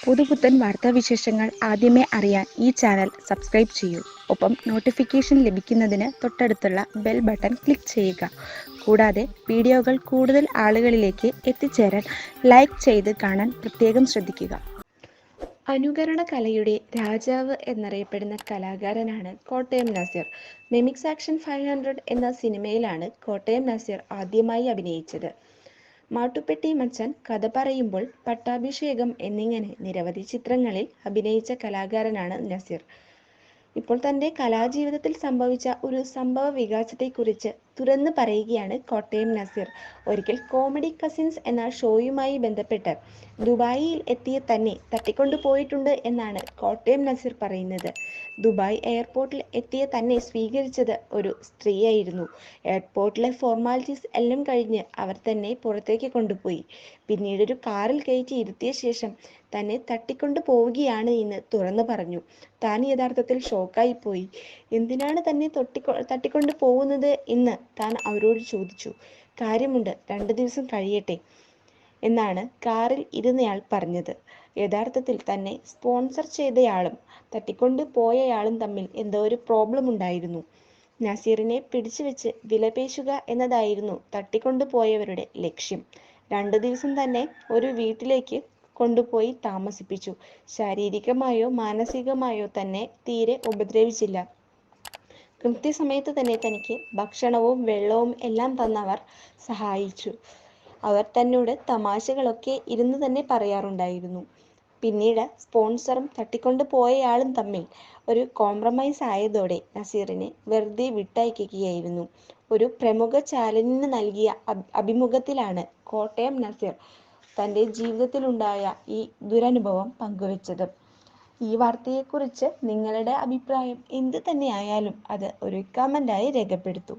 പുതുപുത്തൻ വാർത്താവിശേഷങ്ങൾ ആദ്യമേ അറിയാൻ ഈ ചാനൽ സബ്സ്ക്രൈബ് ചെയ്യൂ. ഒപ്പം നോട്ടിഫിക്കേഷൻ ലഭിക്കുന്നതിന് തൊട്ടടുത്തുള്ള ബെൽ ബട്ടൺ ക്ലിക്ക് ചെയ്യുക. കൂടാതെ വീഡിയോകൾ കൂടുതൽ ആളുകളിലേക്ക് എത്തിച്ചേരാൻ ലൈക്ക് ചെയ്ത് കാണാൻ പ്രത്യേകം ശ്രദ്ധിക്കുക. അനുകരണ കലയുടെ രാജാവ് എന്നറിയപ്പെടുന്ന കലാകാരനാണ് കോട്ടയം നസീർ. മിമിക്സ് ആക്ഷൻ 500 എന്ന സിനിമയിലാണ് കോട്ടയം നസീർ ആദ്യമായി അഭിനയിച്ചത്. മാട്ടുപ്പെട്ടി മച്ചാൻ, കഥ പറയുമ്പോൾ, പട്ടാഭിഷേകം എന്നിങ്ങനെ നിരവധി ചിത്രങ്ങളിൽ അഭിനയിച്ച കലാകാരനാണ് നസീർ. ഇപ്പോൾ തൻ്റെ കലാജീവിതത്തിൽ സംഭവിച്ച ഒരു സംഭവ വികാസത്തെക്കുറിച്ച് തുറന്നു പറയുകയാണ് കോട്ടയം നസീർ. ഒരിക്കൽ കോമഡി കസിൻസ് എന്ന ഷോയുമായി ബന്ധപ്പെട്ട് ദുബായിൽ എത്തിയ തന്നെ തട്ടിക്കൊണ്ടു പോയിട്ടുണ്ട് എന്നാണ് കോട്ടയം നസീർ പറയുന്നത്. ദുബായ് എയർപോർട്ടിൽ എത്തിയ തന്നെ സ്വീകരിച്ചത് ഒരു സ്ത്രീയായിരുന്നു. എയർപോർട്ടിലെ ഫോർമാലിറ്റീസ് എല്ലാം കഴിഞ്ഞ് അവർ തന്നെ പുറത്തേക്ക് കൊണ്ടുപോയി. പിന്നീട് ഒരു കാറിൽ കയറ്റി ഇരുത്തിയ ശേഷം തന്നെ തട്ടിക്കൊണ്ടു പോവുകയാണ് എന്ന് തുറന്നു പറഞ്ഞു. താൻ യഥാർത്ഥത്തിൽ ഷോക്കായി പോയി. എന്തിനാണ് തന്നെ തട്ടിക്കൊണ്ടു പോകുന്നത് എന്ന് താൻ അവരോട് ചോദിച്ചു. കാര്യമുണ്ട്, 2 ദിവസം കഴിയട്ടെ എന്നാണ് കാറിൽ ഇരുന്നയാൾ പറഞ്ഞത്. യഥാർത്ഥത്തിൽ തന്നെ സ്പോൺസർ ചെയ്തയാളും തട്ടിക്കൊണ്ടു പോയയാളും തമ്മിൽ എന്തോ ഒരു പ്രോബ്ലം ഉണ്ടായിരുന്നു. നസീറിനെ പിടിച്ചുവെച്ച് വിലപേശുക എന്നതായിരുന്നു തട്ടിക്കൊണ്ടു പോയവരുടെ ലക്ഷ്യം. 2 ദിവസം തന്നെ ഒരു വീട്ടിലേക്ക് കൊണ്ടുപോയി താമസിപ്പിച്ചു. ശാരീരികമായോ മാനസികമായോ തന്നെ തീരെ ഉപദ്രവിച്ചില്ല. കൃത്യസമയത്ത് തന്നെ തനിക്ക് ഭക്ഷണവും വെള്ളവും എല്ലാം തന്നവർ സഹായിച്ചു. അവർ തന്നോട് തമാശകളൊക്കെ ഇരുന്ന് തന്നെ പറയാറുണ്ടായിരുന്നു. പിന്നീട് സ്പോൺസറും തട്ടിക്കൊണ്ടു പോയയാളും തമ്മിൽ ഒരു കോംപ്രമൈസ് ആയതോടെ നസീറിനെ വെറുതെ വിട്ടയക്കുകയായിരുന്നു. ഒരു പ്രമുഖ ചാനലിന് നൽകിയ അഭിമുഖത്തിലാണ് കോട്ടയം നസീർ തൻ്റെ ജീവിതത്തിലുണ്ടായ ഈ ദുരനുഭവം പങ്കുവച്ചത്. ഈ വാർത്തയെക്കുറിച്ച് നിങ്ങളുടെ അഭിപ്രായം എന്ത് തന്നെയായാലും അത് ഒരു കമൻ്റായി രേഖപ്പെടുത്തൂ.